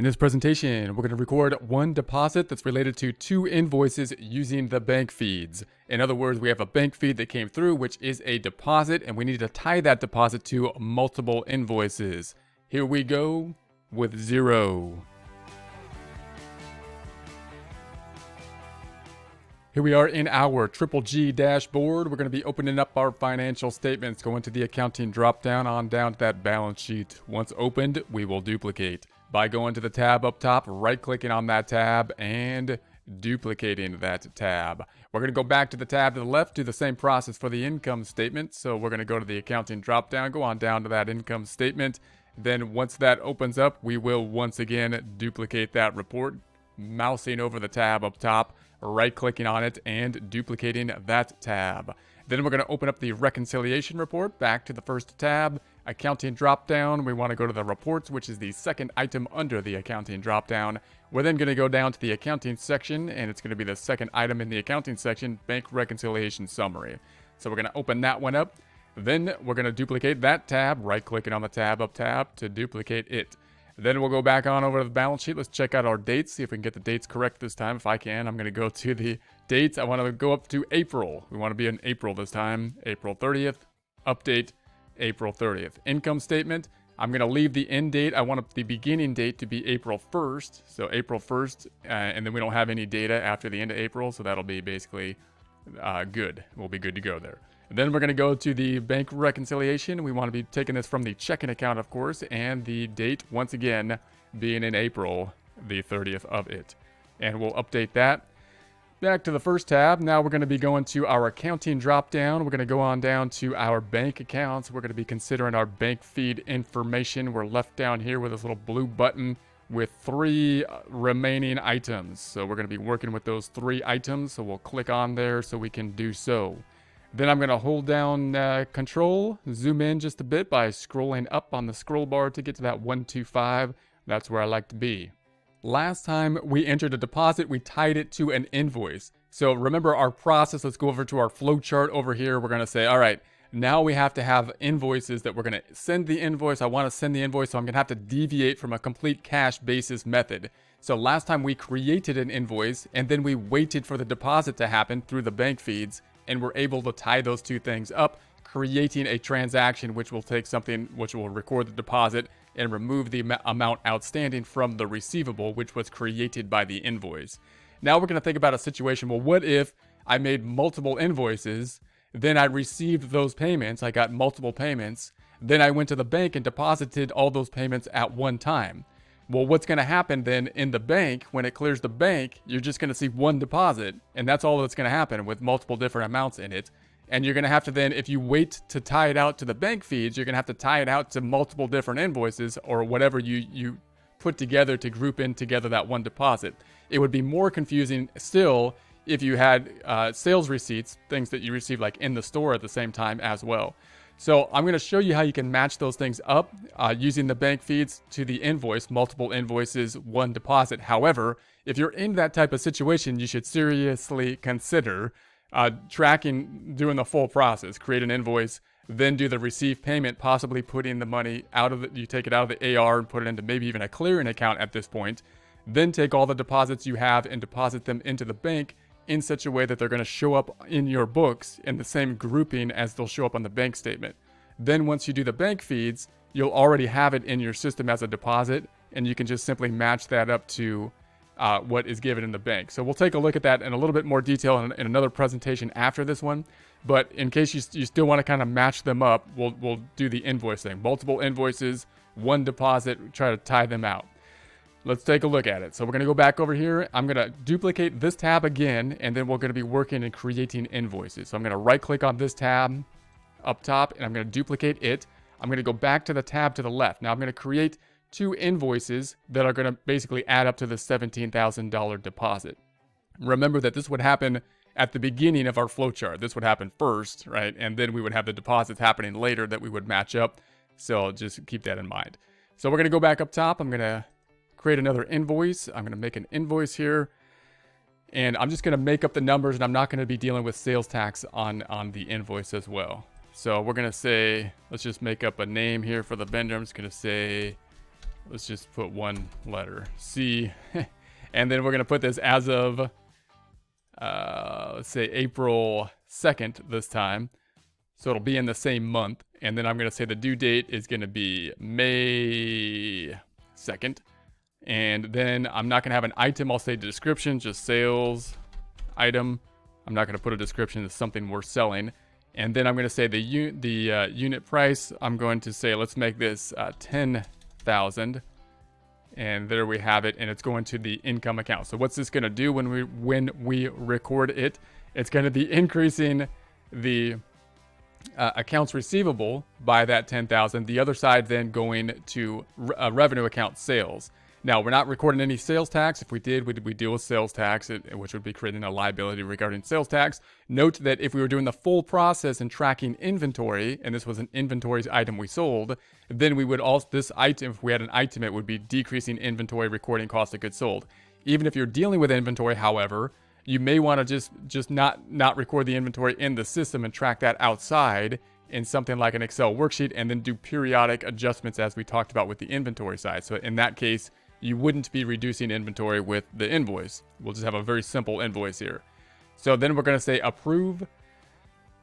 In this presentation, we're going to record one deposit that's related to two invoices using the bank feeds. In other words, we have a bank feed that came through, which is a deposit, and we need to tie that deposit to multiple invoices. Here we go with Xero. Here we are in our G dashboard. We're going to be opening up our financial statements, going to the accounting drop-down on down to that balance sheet. Once opened, we will duplicate by going to the tab up top, right-clicking on that tab, and duplicating that tab. We're going to go back to the tab to the left, do the same process for the income statement. So we're going to go to the accounting drop-down, go on down to that income statement. Then once that opens up, we will once again duplicate that report, mousing over the tab up top, right-clicking on it, and duplicating that tab. Then we're going to open up the reconciliation report, back to the first tab, accounting drop-down. We want to go to the reports, which is the second item under the accounting drop-down. We're then going to go down to the accounting section, and it's going to be the second item in the accounting section, bank reconciliation summary. So we're going to open that one up. Then we're going to duplicate that tab, right-clicking on the tab up tab to duplicate it. Then we'll go back on over to the balance sheet. Let's check out our dates, see if we can get the dates correct this time. If I can, I'm going to go to the dates. I want to go up to April. We want to be in April this time. April 30th. Update April 30th. Income statement. I'm going to leave the end date. I want the beginning date to be April 1st. So April 1st. And then we don't have any data after the end of April. So that'll be basically good. We'll be good to go there. And then we're going to go to the bank reconciliation. We want to be taking this from the checking account, of course, and the date, once again, being in April, the 30th of it. And we'll update that. Back to the first tab. Now we're going to be going to our accounting drop-down. We're going to go on down to our bank accounts. We're going to be considering our bank feed information. We're left down here with this little blue button with 3 remaining items. So we're going to be working with those 3 items. So we'll click on there so we can do so. Then I'm going to hold down Control, zoom in just a bit by scrolling up on the scroll bar to get to that 125. That's where I like to be. Last time we entered a deposit, we tied it to an invoice. So remember our process. Let's go over to our flow chart over here. We're going to say, all right, now we have to have invoices that we're going to send the invoice. I want to send the invoice, so I'm going to have to deviate from a complete cash basis method. So last time we created an invoice and then we waited for the deposit to happen through the bank feeds. And we're able to tie those two things up, creating a transaction which will take something which will record the deposit and remove the amount outstanding from the receivable, which was created by the invoice. Now we're going to think about a situation. Well, what if I made multiple invoices, then I received those payments, I got multiple payments, then I went to the bank and deposited all those payments at one time. Well, what's going to happen then in the bank, when it clears the bank, you're just going to see one deposit, and that's all that's going to happen with multiple different amounts in it. And you're going to have to then, if you wait to tie it out to the bank feeds, you're going to have to tie it out to multiple different invoices or whatever you put together to group in together that one deposit. It would be more confusing still if you had sales receipts, things that you receive like in the store at the same time as well. So I'm going to show you how you can match those things up using the bank feeds to the invoice, multiple invoices, one deposit. However, if you're in that type of situation, you should seriously consider tracking, doing the full process. Create an invoice, then do the receive payment, possibly putting the money out of you take it out of the AR and put it into maybe even a clearing account at this point. Then take all the deposits you have and deposit them into the bank in such a way that they're going to show up in your books in the same grouping as they'll show up on the bank statement. Then once you do the bank feeds, you'll already have it in your system as a deposit, and you can just simply match that up to what is given in the bank. So we'll take a look at that in a little bit more detail in another presentation after this one. But in case you still want to kind of match them up, we'll do the invoice thing. Multiple invoices, one deposit, try to tie them out. Let's take a look at it. So we're going to go back over here. I'm going to duplicate this tab again, and then we're going to be working and creating invoices. So I'm going to right-click on this tab up top, and I'm going to duplicate it. I'm going to go back to the tab to the left. Now I'm going to create 2 invoices that are going to basically add up to the $17,000 deposit. Remember that this would happen at the beginning of our flowchart. This would happen first, right? And then we would have the deposits happening later that we would match up. So just keep that in mind. So we're going to go back up top. I'm going to create another invoice. I'm going to make an invoice here, and I'm just going to make up the numbers, and I'm not going to be dealing with sales tax on the invoice as well. So we're going to say, let's just make up a name here for the vendor. I'm just going to say let's just put one letter, C. And then we're going to put this as of, let's say April 2nd this time. So it'll be in the same month. And then I'm going to say the due date is going to be May 2nd. And then I'm not going to have an item. I'll say the description, just sales item. I'm not going to put a description. It's something we're selling. And then I'm going to say the unit price. I'm going to say, let's make this 10,000. And there we have it. And it's going to the income account. So what's this going to do when we record it? It's going to be increasing the accounts receivable by that 10,000. The other side then going to revenue account sales. Now, we're not recording any sales tax. If we did, we deal with sales tax, which would be creating a liability regarding sales tax. Note that if we were doing the full process and tracking inventory, and this was an inventory item we sold, then we would also, this item, if we had an item, it would be decreasing inventory recording cost of goods sold. Even if you're dealing with inventory, however, you may want to just not record the inventory in the system and track that outside in something like an Excel worksheet, and then do periodic adjustments as we talked about with the inventory side. So in that case, you wouldn't be reducing inventory with the invoice. We'll just have a very simple invoice here. So then we're going to say approve.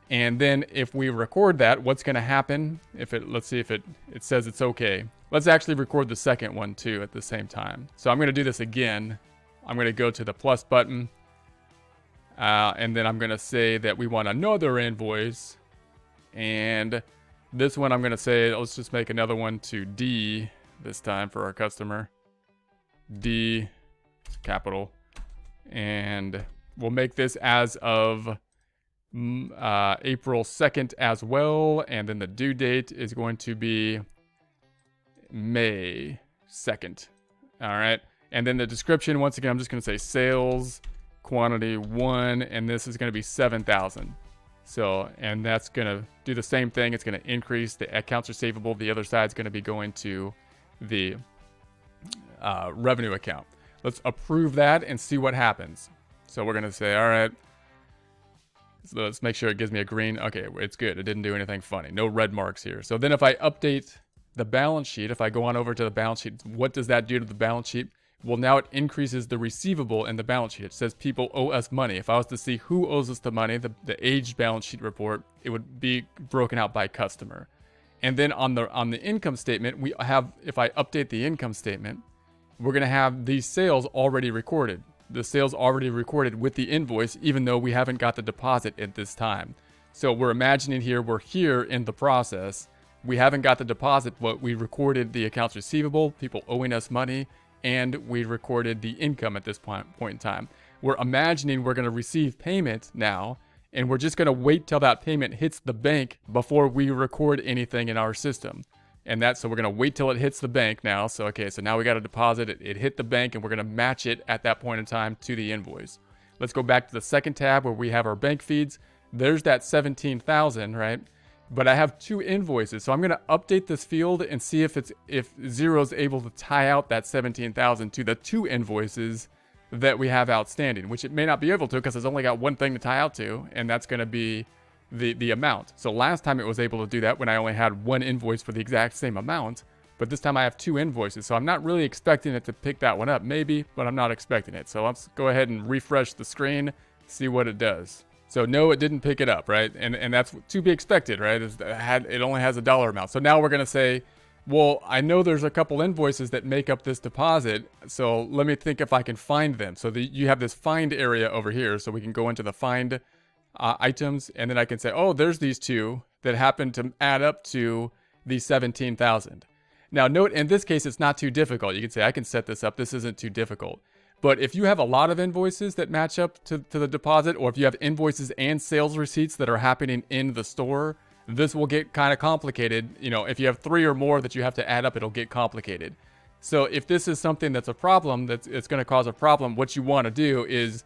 And then if we record that, what's going to happen? Let's see if it says it's okay. Let's actually record the second one too at the same time. So I'm going to do this again. I'm going to go to the plus button. And then I'm going to say that we want another invoice. And this one I'm going to say, let's just make another one to D this time for our customer. D, capital. And we'll make this as of April 2nd as well. And then the due date is going to be May 2nd. All right. And then the description, once again, I'm just going to say sales quantity 1, and this is going to be 7,000. So, and that's going to do the same thing. It's going to increase the accounts receivable. The other side is going to be going to the revenue account. Let's approve that and see what happens. So we're going to say, all right, so let's make sure it gives me a green. Okay, it's good. It didn't do anything funny. No red marks here. So then if I update the balance sheet, if I go on over to the balance sheet, what does that do to the balance sheet? Well, now it increases the receivable in the balance sheet. It says people owe us money. If I was to see who owes us the money, the aged balance sheet report, it would be broken out by customer. And then on the income statement, we have, if I update the income statement, we're going to have these sales already recorded. The sales already recorded with the invoice, even though we haven't got the deposit at this time. So we're imagining here, we're here in the process. We haven't got the deposit, but we recorded the accounts receivable, people owing us money, and we recorded the income at this point in time. We're imagining we're going to receive payment now, and we're just going to wait till that payment hits the bank before we record anything in our system. And so we're going to wait till it hits the bank now. So, okay, so now we got a deposit. It hit the bank, and we're going to match it at that point in time to the invoice. Let's go back to the second tab where we have our bank feeds. There's that 17,000, right? But I have 2 invoices, so I'm going to update this field and see if Xero's able to tie out that 17,000 to the 2 invoices that we have outstanding, which it may not be able to because it's only got one thing to tie out to, and that's going to be the amount. So last time it was able to do that when I only had 1 invoice for the exact same amount, but this time I have 2 invoices, so I'm not really expecting it to pick that one up. Maybe, but I'm not expecting it. So let's go ahead and refresh the screen, see what it does. So no, it didn't pick it up, right? And that's to be expected, right? It only has a dollar amount. So now we're going to say, well, I know there's a couple invoices that make up this deposit, so let me think if I can find them. So you have this find area over here, so we can go into the find items, and then I can say, oh, there's these 2 that happen to add up to the 17,000. Now note, in this case, it's not too difficult. You can say, I can set this up. This isn't too difficult. But if you have a lot of invoices that match up to the deposit, or if you have invoices and sales receipts that are happening in the store, this will get kind of complicated. You know, if you have 3 or more that you have to add up, it'll get complicated. So if this is something that's a problem, it's going to cause a problem, what you want to do is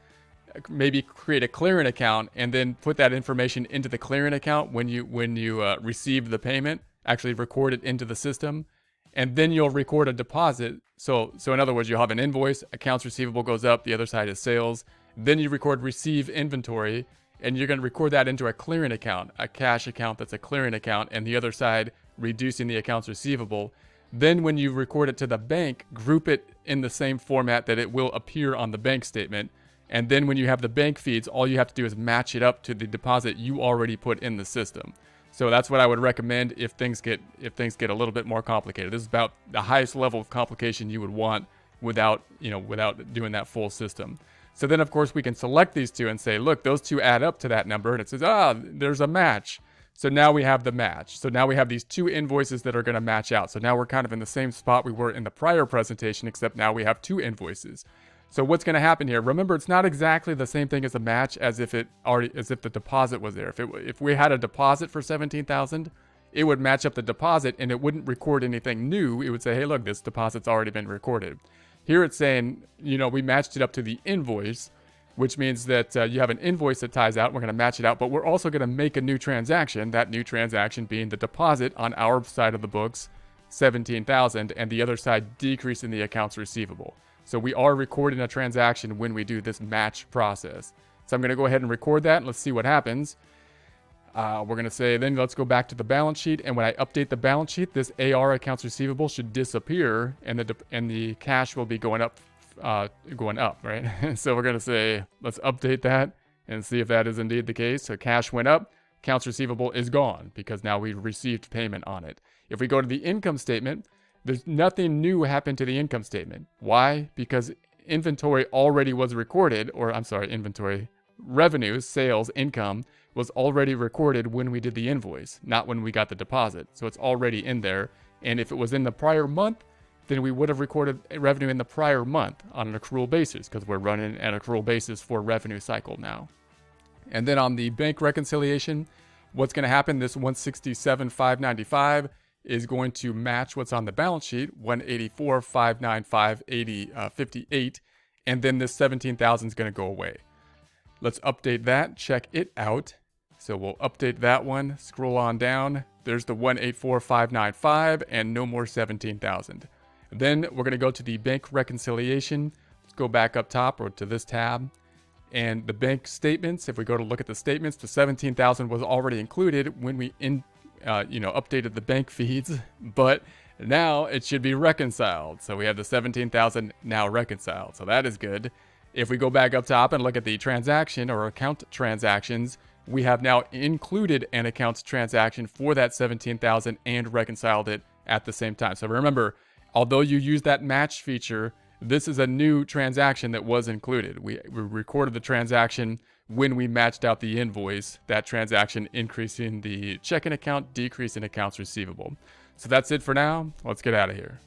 maybe create a clearing account and then put that information into the clearing account when you receive the payment, actually record it into the system. And then you'll record a deposit. So in other words, you'll have an invoice, accounts receivable goes up, the other side is sales. Then you record receive inventory, and you're going to record that into a clearing account, a cash account that's a clearing account, and the other side reducing the accounts receivable. Then when you record it to the bank, group it in the same format that it will appear on the bank statement. And then when you have the bank feeds, all you have to do is match it up to the deposit you already put in the system. So that's what I would recommend if things get a little bit more complicated. This is about the highest level of complication you would want without doing that full system. So then of course we can select these two and say, look, those two add up to that number, and it says, there's a match. So now we have the match. So now we have these two invoices that are going to match out. So now we're kind of in the same spot we were in the prior presentation, except now we have two invoices. So what's going to happen here? Remember, it's not exactly the same thing as a match as if the deposit was there. If we had a deposit for $17,000, it would match up the deposit and it wouldn't record anything new. It would say, hey, look, this deposit's already been recorded. Here it's saying, we matched it up to the invoice, which means that you have an invoice that ties out. We're going to match it out, but we're also going to make a new transaction. That new transaction being the deposit on our side of the books, $17,000, and the other side decreasing the accounts receivable. So we are recording a transaction when we do this match process. So I'm going to go ahead and record that and let's see what happens. We're going to say, then let's go back to the balance sheet. And when I update the balance sheet, this AR accounts receivable should disappear and the cash will be going up, right? So we're going to say, let's update that and see if that is indeed the case. So cash went up, accounts receivable is gone because now we received payment on it. If we go to the income statement, there's nothing new happened to the income statement. Why? Because inventory already was recorded, inventory, revenues, sales, income was already recorded when we did the invoice, not when we got the deposit. So it's already in there. And if it was in the prior month, then we would have recorded revenue in the prior month on an accrual basis because we're running an accrual basis for revenue cycle now. And then on the bank reconciliation, what's going to happen, this 167,595 is going to match what's on the balance sheet, 184,595,58, and then this 17,000 is going to go away. Let's update that, check it out. So we'll update that one, scroll on down. There's the 184,595 and no more 17,000. Then we're going to go to the bank reconciliation. Let's go back up top or to this tab. And the bank statements, if we go to look at the statements, the 17,000 was already included when we updated the bank feeds, but now it should be reconciled. So we have the 17,000 now reconciled. So that is good. If we go back up top and look at the transaction or account transactions, we have now included an account transaction for that 17,000 and reconciled it at the same time. So remember, although you use that match feature, this is a new transaction that was included. We recorded the transaction when we matched out the invoice, that transaction increasing the checking account, decreasing accounts receivable. So that's it for now. Let's get out of here.